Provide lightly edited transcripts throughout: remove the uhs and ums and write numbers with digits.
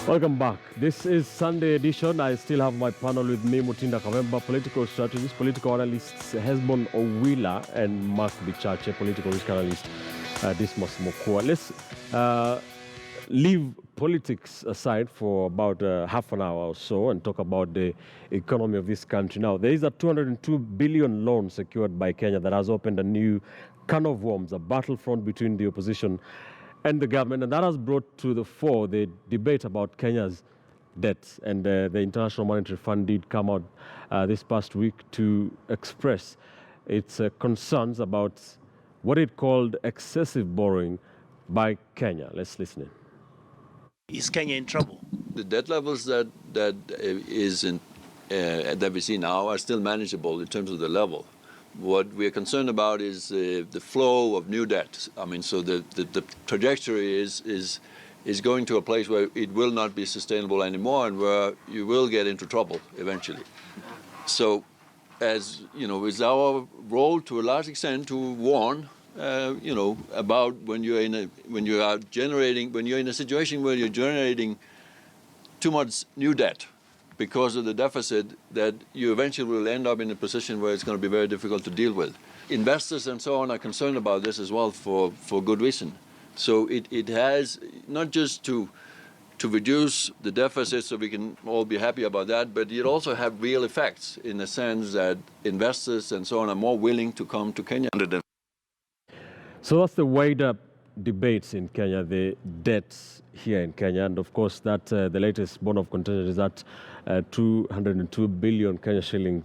Welcome back. This is Sunday edition. I still have my panel with me, Mutinda Kavemba, political strategist, political analysts Hesbon Owila, and Mark Bichache, political risk analyst, Dismas Mokua. Let's leave politics aside for about half an hour or so and talk about the economy of this country. Now, there is a 202 billion loan secured by Kenya that has opened a new can of worms, a battlefront between the opposition and the government, and that has brought to the fore the debate about Kenya's debts. And the International Monetary Fund did come out this past week to express its concerns about what it called excessive borrowing by Kenya. Let's listen in. Is Kenya in trouble? The debt levels that we see now are still manageable in terms of the level. What we're concerned about is the flow of new debt. I mean, so the trajectory is going to a place where it will not be sustainable anymore, and where you will get into trouble eventually. So, as you know, it's our role to a large extent to warn, about when you're in a situation where you're generating too much new debt because of the deficit, that you eventually will end up in a position where it's going to be very difficult to deal with. Investors and so on are concerned about this as well for good reason. So it has not just to reduce the deficit so we can all be happy about that, but it also have real effects in the sense that investors and so on are more willing to come to Kenya. So that's the wider debates in Kenya, the debts here in Kenya, and of course that the latest bond of contention is at 202 billion Kenya shillings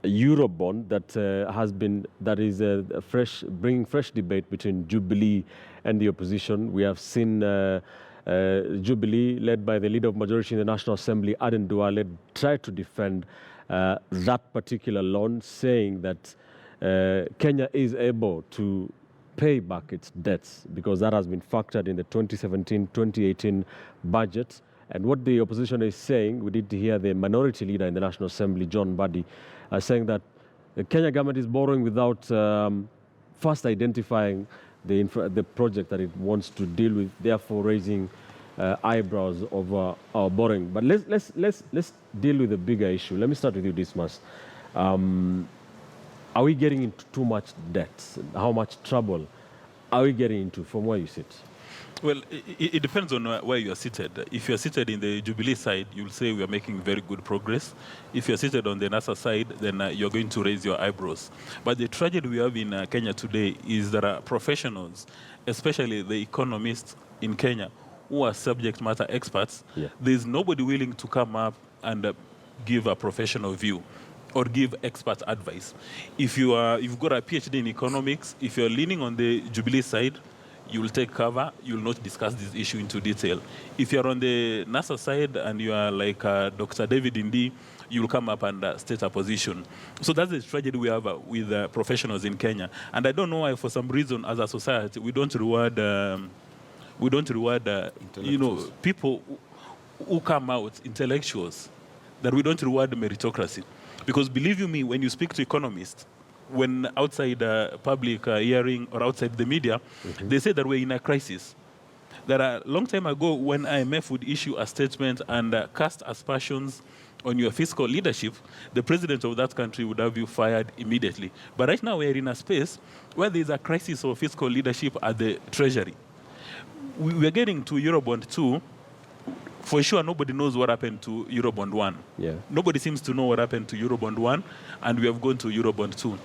euro bond that is bringing fresh debate between Jubilee and the opposition. We have seen Jubilee, led by the leader of majority in the National Assembly, Aden Duale, try to defend that particular loan, saying that Kenya is able to pay back its debts because that has been factored in the 2017-2018 budget. And what the opposition is saying, we did hear the minority leader in the National Assembly, John Mbadi, saying that the Kenya government is borrowing without first identifying the project that it wants to deal with, therefore raising eyebrows over our borrowing. But let's deal with the bigger issue. Let me start with you, Dismas. Are we getting into too much debt? How much trouble are we getting into from where you sit? Well, it depends on where you are seated. If you are seated in the Jubilee side, you'll say we are making very good progress. If you are seated on the NASA side, then you're going to raise your eyebrows. But the tragedy we have in Kenya today is there are professionals, especially the economists in Kenya, who are subject matter experts. Yeah. There's nobody willing to come up and give a professional view or give expert advice. If you've got a PhD in economics, if you're leaning on the Jubilee side, you will take cover, you will not discuss this issue into detail. If you're on the NASA side and you are like Dr. David Indi, you will come up and state a position. So that's the tragedy we have with professionals in Kenya. And I don't know why, for some reason, as a society, we don't reward people who come out, intellectuals, that we don't reward meritocracy. Because believe you me, when you speak to economists, when outside public hearing or outside the media, they say that we're in a crisis. That a long time ago, when IMF would issue a statement and cast aspersions on your fiscal leadership, the president of that country would have you fired immediately. But right now, we're in a space where there's a crisis of fiscal leadership at the Treasury. We're getting to Eurobond 2. For sure, nobody knows what happened to Eurobond 1. Yeah. Nobody seems to know what happened to Eurobond 1, and we have gone to Eurobond 2.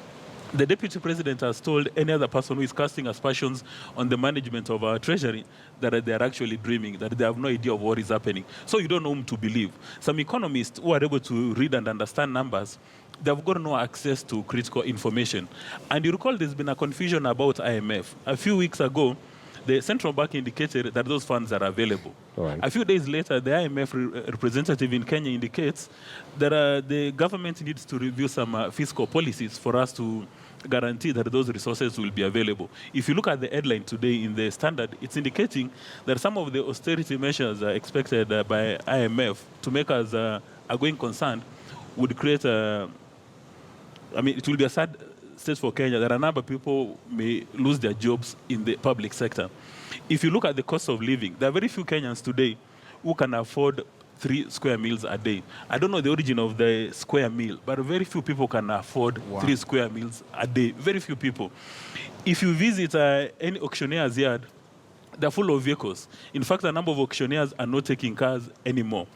The deputy president has told any other person who is casting aspersions on the management of our treasury that they are actually dreaming, that they have no idea of what is happening. So you don't know whom to believe. Some economists who are able to read and understand numbers, they've got no access to critical information. And you recall there's been a confusion about IMF. A few weeks ago, the central bank indicated that those funds are available. Right. A few days later, the IMF representative in Kenya indicates that the government needs to review some fiscal policies for us to guarantee that those resources will be available. If you look at the headline today in the Standard, it's indicating that some of the austerity measures expected by IMF to make us a going concern would create it will be a sad state for Kenya that a number of people may lose their jobs in the public sector. If you look at the cost of living, there are very few Kenyans today who can afford 3 square meals a day. I don't know the origin of the square meal, but very few people can afford 3 square meals a day. Very few people. If you visit any auctioneer's yard, they're full of vehicles. In fact, a number of auctioneers are not taking cars anymore.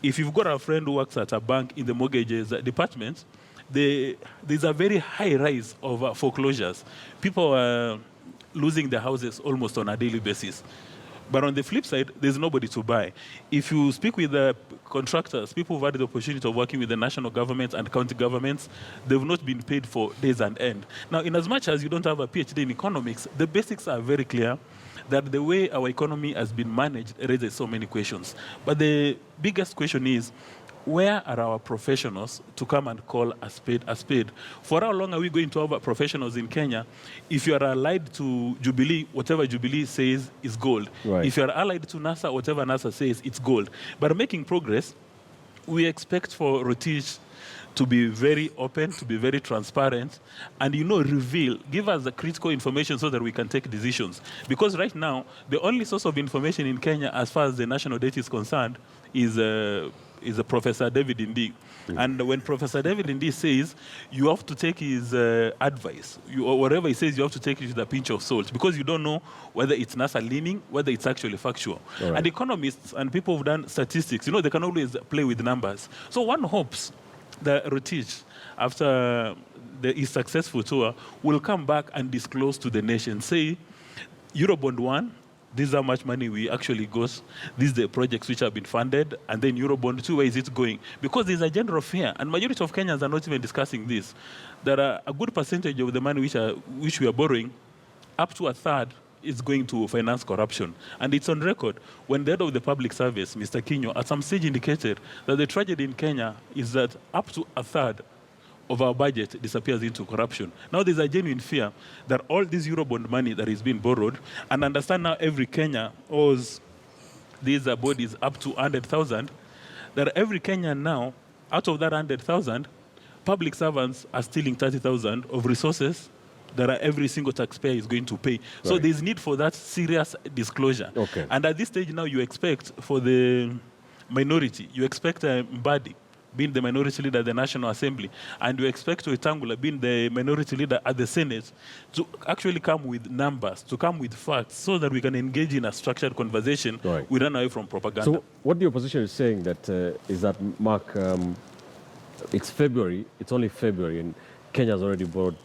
If you've got a friend who works at a bank in the mortgages department, there's a very high rise of foreclosures. People are losing their houses almost on a daily basis. But on the flip side, there's nobody to buy. If you speak with the contractors, people who've had the opportunity of working with the national governments and county governments, they've not been paid for days and end. Now, in as much as you don't have a PhD in economics, the basics are very clear that the way our economy has been managed raises so many questions. But the biggest question is, where are our professionals to come and call a spade a spade? For how long are we going to have professionals in Kenya? If you are allied to Jubilee, whatever Jubilee says is gold. Right. If you are allied to NASA, whatever NASA says, it's gold. But making progress, we expect for Rotich to be very open, to be very transparent, and reveal, give us the critical information so that we can take decisions. Because right now, the only source of information in Kenya, as far as the national debt is concerned, is a Professor David Indi. And when Professor David Indi says, you have to take his advice, or whatever he says, you have to take it with a pinch of salt, because you don't know whether it's NASA leaning, whether it's actually factual. Right. And economists and people who've done statistics, they can always play with numbers. So one hopes that Rotich, after his successful tour, will come back and disclose to the nation, say, Eurobond 1, this is how much money we actually got, these are the projects which have been funded, and then Eurobond 2, where is it going? Because there's a general fear, and majority of Kenyans are not even discussing this, that a good percentage of the money which we are borrowing, up to a third, is going to finance corruption. And it's on record. When the head of the public service, Mr. Kinyo, at some stage indicated that the tragedy in Kenya is that up to a third of our budget disappears into corruption. Now there's a genuine fear that all this Eurobond money that is being borrowed, and understand now every Kenya owes these bodies up to 100,000, that every Kenyan now, out of that 100,000, public servants are stealing 30,000 of resources that every single taxpayer is going to pay. So Right. there's need for that serious disclosure. Okay. And at this stage now, you expect for the minority, you expect Mbadi being the minority leader at the National Assembly, and you expect Wetangula being the minority leader at the Senate to actually come with numbers, to come with facts, so that we can engage in a structured conversation. Right. We run away from propaganda. So what the opposition is saying is that, Mark, it's February, it's only February, and Kenya's already borrowed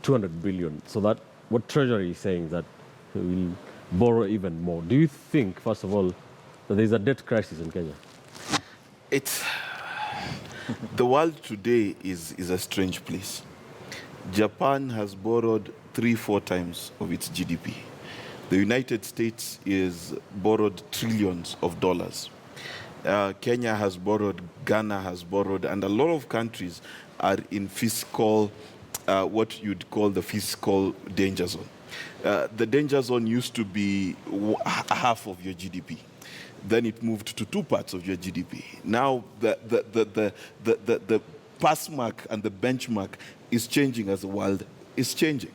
200 billion. So that what Treasury is saying that we'll borrow even more. Do you think, first of all, that there's a debt crisis in Kenya? The world today is a strange place. Japan has borrowed 3-4 times of its GDP. The United States is borrowed trillions of dollars. Kenya has borrowed, Ghana has borrowed, and a lot of countries are in fiscal, what you'd call the fiscal danger zone. The danger zone used to be half of your GDP. Then it moved to 2 parts of your GDP. Now the pass mark and the benchmark is changing as the world is changing.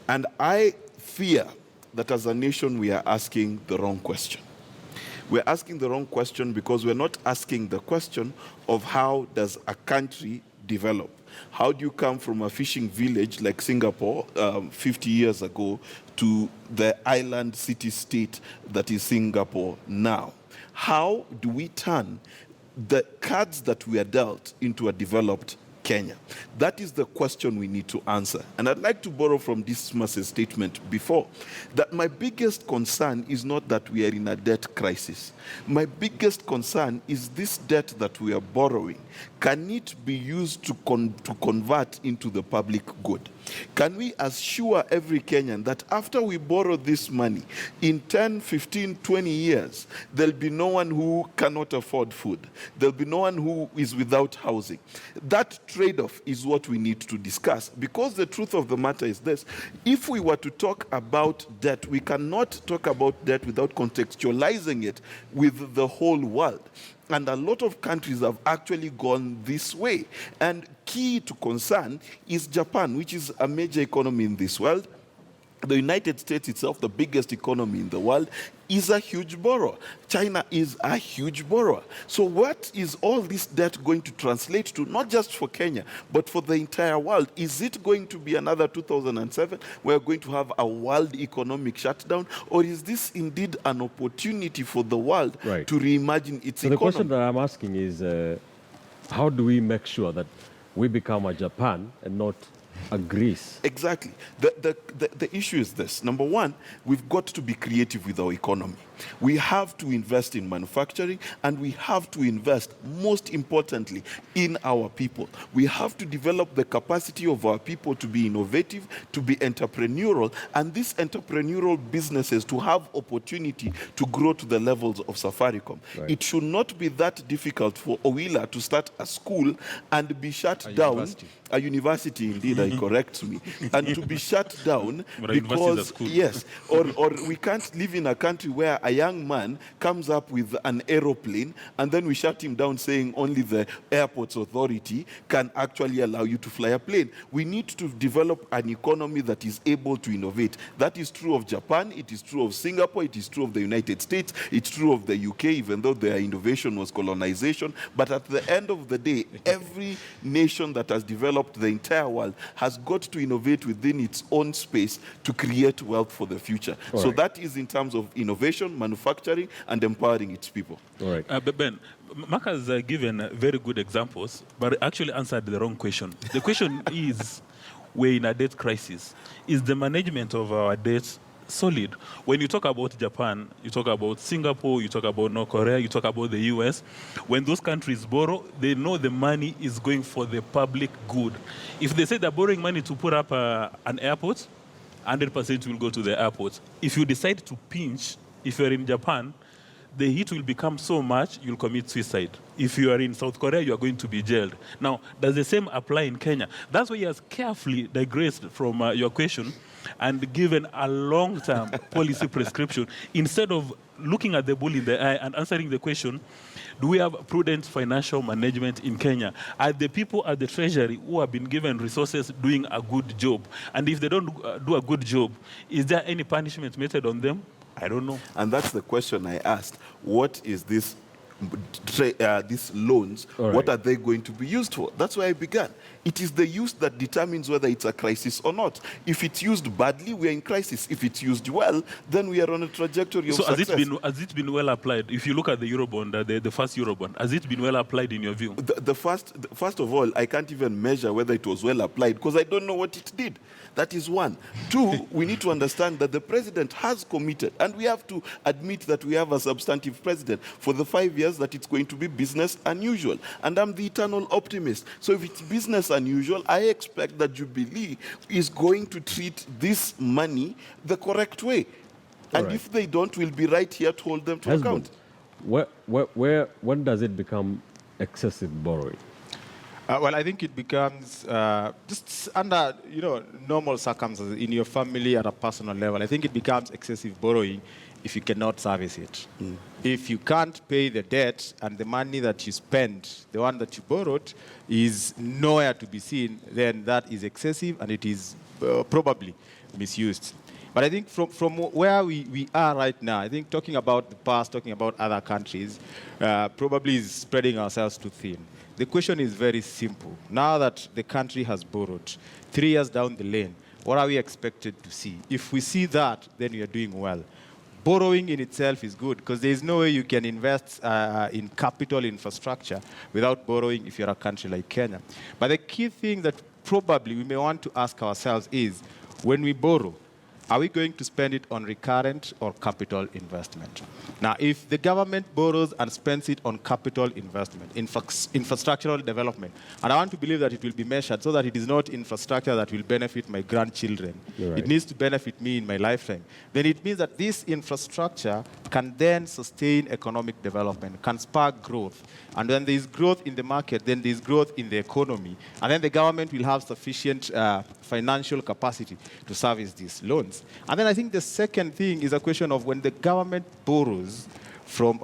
And I fear that as a nation we are asking the wrong question. We're asking the wrong question because we're not asking the question of how does a country develop. How do you come from a fishing village like Singapore 50 years ago to the island city-state that is Singapore now? How do we turn the cards that we are dealt into a developed Kenya? That is the question we need to answer. And I'd like to borrow from Dismas's statement before, that my biggest concern is not that we are in a debt crisis. My biggest concern is this debt that we are borrowing. Can it be used to convert into the public good? Can we assure every Kenyan that after we borrow this money, in 10, 15, 20 years, there'll be no one who cannot afford food. There'll be no one who is without housing. That trade-off is what we need to discuss, because the truth of the matter is this: if we were to talk about debt, we cannot talk about debt without contextualizing it with the whole world. And a lot of countries have actually gone this way. And key to concern is Japan, which is a major economy in this world. The United States itself, the biggest economy in the world, is a huge borrower. China is a huge borrower. So what is all this debt going to translate to, not just for Kenya, but for the entire world? Is it going to be another 2007? We're going to have a world economic shutdown? Or is this indeed an opportunity for the world to reimagine its so economy? The question that I'm asking is, how do we make sure that we become a Japan and not a Greece? Exactly. The issue is this. Number one, we've got to be creative with our economy. We have to invest in manufacturing, and we have to invest, most importantly, in our people. We have to develop the capacity of our people to be innovative, to be entrepreneurial, and these entrepreneurial businesses to have opportunity to grow to the levels of Safaricom. It should not be that difficult for Owila to start a school and be shut down. University. A university, indeed, I correct me, and to be shut down But a university is a because, school. yes, or we can't live in a country where a young man comes up with an aeroplane and then we shut him down saying only the airports authority can actually allow you to fly a plane. We need to develop an economy that is able to innovate. That is true of Japan, it is true of Singapore, it is true of the United States, it's true of the UK, even though their innovation was colonization. But at the end of the day, every nation that has developed the entire world has got to innovate within its own space to create wealth for the future. So that is in terms of innovation, manufacturing, and empowering its people. All right. But Ben, Mark has given very good examples, but actually answered the wrong question. The question is, we're in a debt crisis. Is the management of our debt solid? When you talk about Japan, you talk about Singapore, you talk about North Korea, you talk about the US. When those countries borrow, they know the money is going for the public good. If they say they're borrowing money to put up an airport, 100% will go to the airport. If you decide to pinch, if you're in Japan, the heat will become so much, you'll commit suicide. If you are in South Korea, you are going to be jailed. Now, does the same apply in Kenya? That's why he has carefully digressed from your question and given a long-term policy prescription instead of looking at the bull in the eye and answering the question, do we have prudent financial management in Kenya? Are the people at the Treasury who have been given resources doing a good job? And if they don't do a good job, is there any punishment meted on them? I don't know. And that's the question I asked. What is this, these loans, what are they going to be used for? That's where I began. It is the use that determines whether it's a crisis or not. If it's used badly, we are in crisis. If it's used well, then we are on a trajectory of success. Has it been well applied? If you look at the Eurobond, the first Eurobond, has it been well applied in your view? First of all, I can't even measure whether it was well applied because I don't know what it did. That is one. Two, we need to understand that the president has committed, and we have to admit that we have a substantive president for the 5 years that it's going to be business unusual. And I'm the eternal optimist. So if it's business unusual, I expect that Jubilee is going to treat this money the correct way. And if they don't, we'll be right here to hold them to account. When does it become excessive borrowing? Well, I think it becomes just under normal circumstances in your family at a personal level. I think it becomes excessive borrowing if you cannot service it. If you can't pay the debt and the money that you spend, the one that you borrowed, is nowhere to be seen, then that is excessive and it is probably misused. But I think from where we are right now, I think talking about the past, talking about other countries, probably is spreading ourselves too thin. The question is very simple. Now that the country has borrowed, 3 years down the lane, what are we expected to see? If we see that, then we are doing well. Borrowing in itself is good because there is no way you can invest in capital infrastructure without borrowing if you're a country like Kenya. But the key thing that probably we may want to ask ourselves is, when we borrow, are we going to spend it on recurrent or capital investment? Now, if the government borrows and spends it on capital investment, infrastructural development, and I want to believe that it will be measured so that it is not infrastructure that will benefit my grandchildren. It needs to benefit me in my lifetime. Then it means that this infrastructure can then sustain economic development, can spark growth. And when there is growth in the market, then there is growth in the economy. And then the government will have sufficient financial capacity to service these loans. And then I think the second thing is a question of when the government borrows from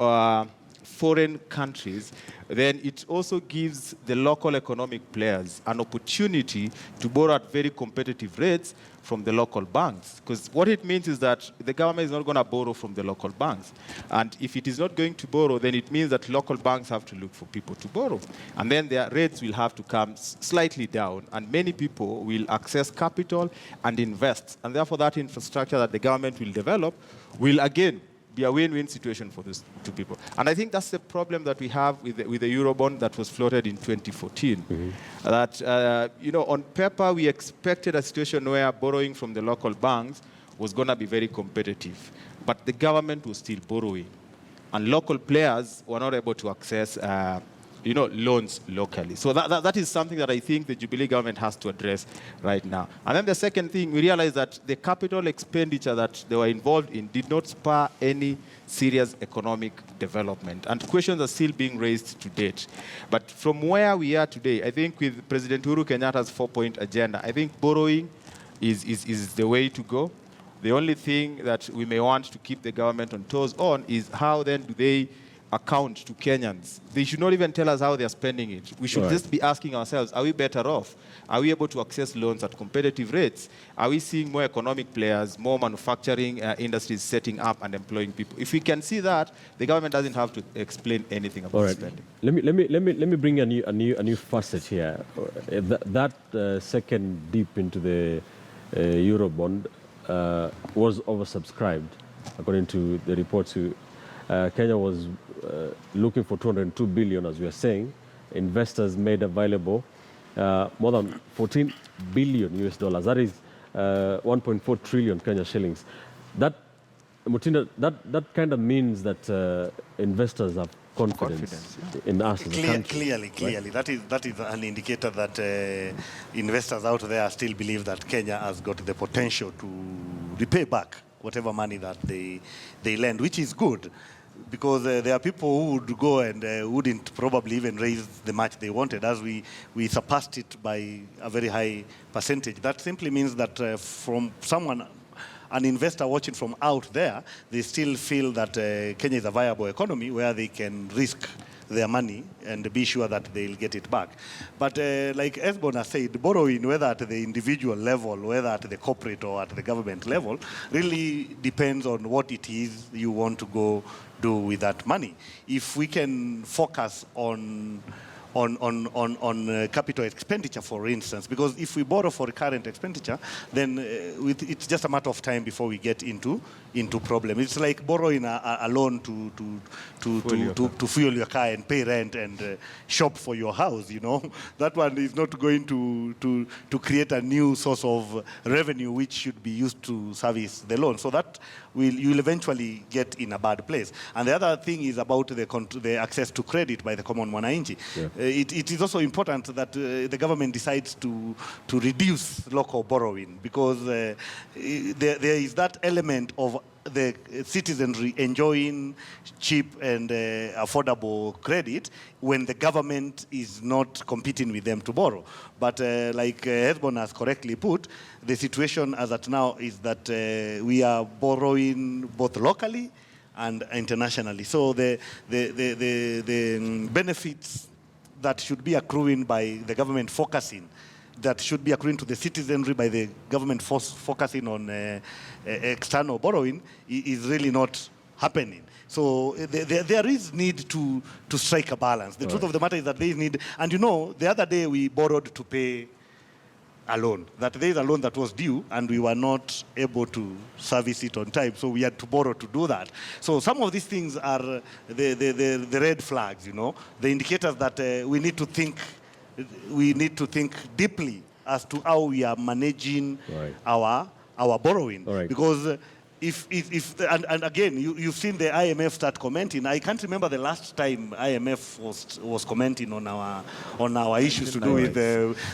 foreign countries, then it also gives the local economic players an opportunity to borrow at very competitive rates from the local banks. Because what it means is that the government is not going to borrow from the local banks. And if it is not going to borrow, then it means that local banks have to look for people to borrow. And then their rates will have to come slightly down, and many people will access capital and invest. And therefore, that infrastructure that the government will develop will, again, be a win-win situation for these two people. And I think that's the problem that we have with the Eurobond that was floated in 2014. That, on paper, we expected a situation where borrowing from the local banks was going to be very competitive. But the government was still borrowing. And local players were not able to access loans locally. So that is something that I think the Jubilee government has to address right now. And then the second thing, we realized that the capital expenditure that they were involved in did not spur any serious economic development. And questions are still being raised to date. But from where we are today, I think with President Uhuru Kenyatta's four-point agenda, I think borrowing is the way to go. The only thing that we may want to keep the government on toes on is how then do they account to Kenyans. They should not even tell us how they're spending it. We should just be asking ourselves, are we better off? Are we able to access loans at competitive rates? Are we seeing more economic players, more manufacturing industries setting up and employing people? If we can see that, the government doesn't have to explain anything about spending. Let me bring a new facet here. That second dip into the Eurobond was oversubscribed, according to the reports. Kenya was looking for 202 billion, as we are saying. Investors made available more than 14 billion US dollars. That is 1.4 trillion Kenya shillings. That, Mutinda, that kind of means that investors have confidence in us as a country. Clearly. Right? That is an indicator that investors out there still believe that Kenya has got the potential to repay back whatever money that they lend, which is good. Because there are people who would go and wouldn't probably even raise the much they wanted, as we surpassed it by a very high percentage. That simply means that from someone, an investor watching from out there, they still feel that Kenya is a viable economy where they can risk their money and be sure that they'll get it back. But like Esbon said, borrowing, whether at the individual level, whether at the corporate or at the government level, really depends on what it is you want to go do with that money. If we can focus on capital expenditure, for instance, because if we borrow for current expenditure, then it's just a matter of time before we get into problem. It's like borrowing a loan to fuel your car and pay rent and shop for your house. That one is not going to create a new source of revenue which should be used to service the loan. So that you'll eventually get in a bad place. And the other thing is about the access to credit by the common mwananchi. Yeah. It is also important that the government decides to reduce local borrowing, because there is that element of the citizenry enjoying cheap and affordable credit when the government is not competing with them to borrow. But like Hezbon has correctly put, the situation as at now is that we are borrowing both locally and internationally. So the benefits that should be accruing by the government focusing, that should be accruing to the citizenry by the government focusing on external borrowing, is really not happening. So there is need to strike a balance. The truth of the matter is that there is need, and the other day we borrowed to pay a loan. That there is a loan that was due and we were not able to service it on time, so we had to borrow to do that. So some of these things are the red flags, the indicators that we need to think deeply as to how we are managing our borrowing. Because and again, you've seen the IMF start commenting. I can't remember the last time IMF was commenting on our issues to do with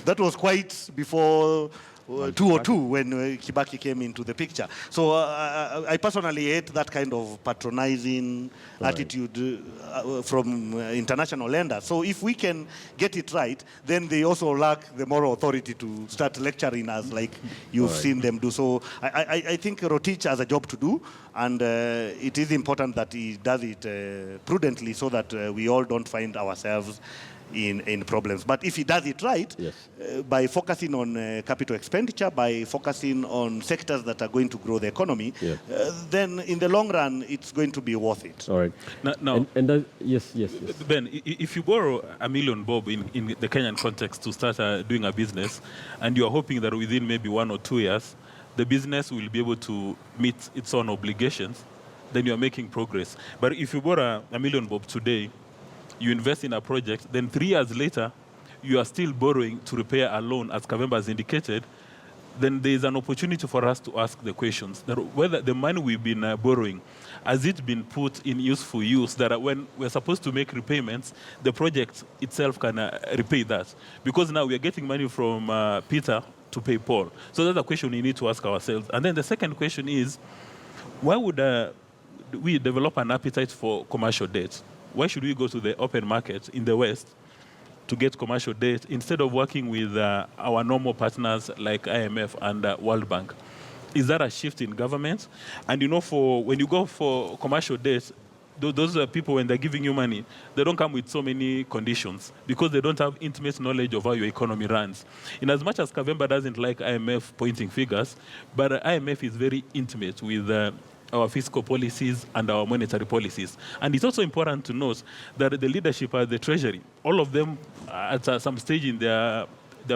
that was quite before 202 when Kibaki came into the picture. So I personally hate that kind of patronizing attitude from international lenders. So if we can get it right, then they also lack the moral authority to start lecturing us like you've seen them do. So I think Rotich has a job to do, and it is important that he does it prudently so that we all don't find ourselves in problems. But if he does it right, by focusing on capital expenditure, by focusing on sectors that are going to grow the economy, then in the long run, it's going to be worth it. All right. Now, yes. Ben, if you borrow $1 million bob in the Kenyan context to start doing a business, and you are hoping that within maybe 1 or 2 years, the business will be able to meet its own obligations, then you are making progress. But if you borrow $1 million bob today, you invest in a project, then 3 years later, you are still borrowing to repay a loan, as Kavemba has indicated, then there is an opportunity for us to ask the questions that whether the money we've been borrowing, has it been put in useful use, that when we're supposed to make repayments, the project itself can repay that. Because now we are getting money from Peter to pay Paul. So that's a question we need to ask ourselves. And then the second question is, why would we develop an appetite for commercial debt? Why should we go to the open market in the West to get commercial debt instead of working with our normal partners like IMF and World Bank? Is that a shift in government? And when you go for commercial debt, those are people, when they're giving you money, they don't come with so many conditions because they don't have intimate knowledge of how your economy runs. In as much as Kavemba doesn't like IMF pointing figures, but IMF is very intimate with our fiscal policies and our monetary policies. And it's also important to note that the leadership at the Treasury, all of them at some stage in their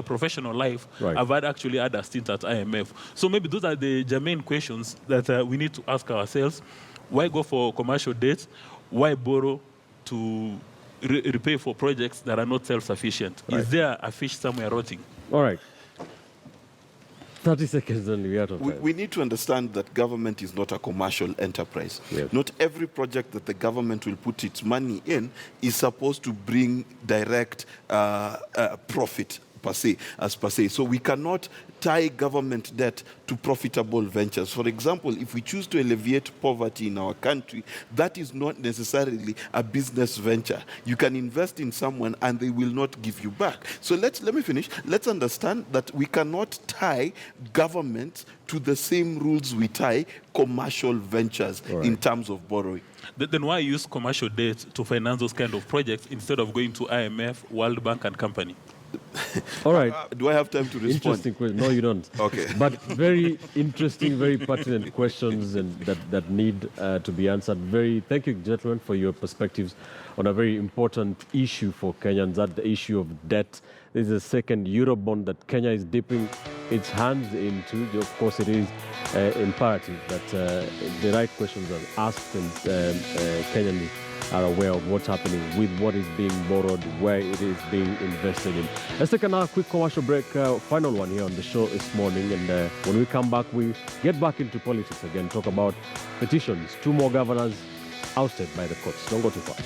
professional life have actually had a stint at IMF. So maybe those are the germane questions that we need to ask ourselves. Why go for commercial debt? Why borrow to repay for projects that are not self-sufficient? Is there a fish somewhere rotting? All right. 30 seconds only, we're out of time. We need to understand that government is not a commercial enterprise. Not every project that the government will put its money in is supposed to bring direct profit per se. So we cannot tie government debt to profitable ventures. For example, if we choose to alleviate poverty in our country, that is not necessarily a business venture. You can invest in someone and they will not give you back. So let me finish. Let's understand that we cannot tie government to the same rules we tie commercial ventures in terms of borrowing. Then why use commercial debt to finance those kind of projects instead of going to IMF, World Bank and company? All right. Do I have time to respond? Interesting question. No, you don't. Okay. But very interesting, very pertinent questions and that need to be answered. Thank you, gentlemen, for your perspectives on a very important issue for Kenyans, that the issue of debt. This is the second Eurobond that Kenya is dipping its hands into. Of course, it is imperative that the right questions are asked and Kenyans are aware of what's happening with what is being borrowed, where it is being invested in. Let's take another quick commercial break, final one here on the show this morning. And when we come back, we get back into politics again, talk about petitions. 2 more governors ousted by the courts. Don't go too far.